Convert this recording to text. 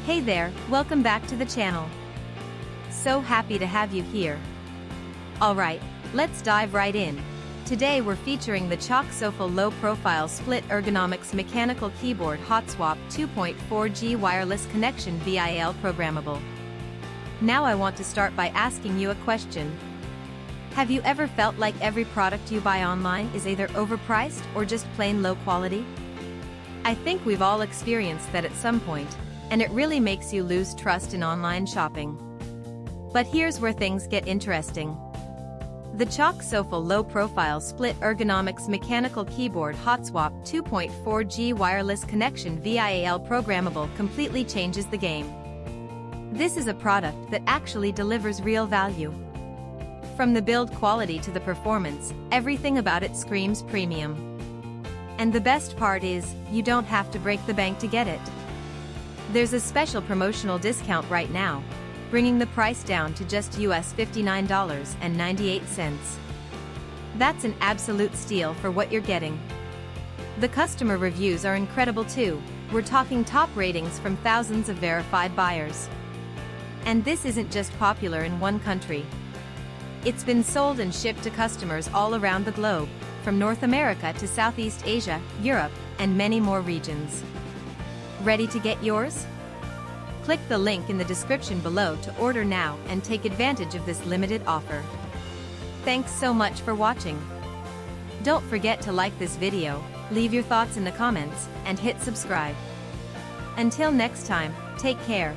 Hey there, welcome back to the channel. So happy to have you here. Alright, let's dive right in. Today we're featuring the Choc Sofle Low Profile Split Ergonomics Mechanical Keyboard Hot-swa 2.4G Wireless Connection VIAL Programmable. Now I want to start by asking you a question. Have you ever felt like every product you buy online is either overpriced or just plain low quality? I think we've all experienced that at some point, and it really makes you lose trust in online shopping. But here's where things get interesting. The Choc Sofle Low Profile Split Ergonomics Mechanical Keyboard Hot-swa 2.4G Wireless Connection VIAL Programmable completely changes the game. This is a product that actually delivers real value. From the build quality to the performance, everything about it screams premium. And the best part is, you don't have to break the bank to get it. There's a special promotional discount right now, bringing the price down to just US $59.98. That's an absolute steal for what you're getting. The customer reviews are incredible too. We're talking top ratings from thousands of verified buyers. And this isn't just popular in one country. It's been sold and shipped to customers all around the globe, from North America to Southeast Asia, Europe, and many more regions. Ready to get yours? Click the link in the description below to order now and take advantage of this limited offer. Thanks so much for watching. Don't forget to like this video, leave your thoughts in the comments, and hit subscribe. Until next time, take care.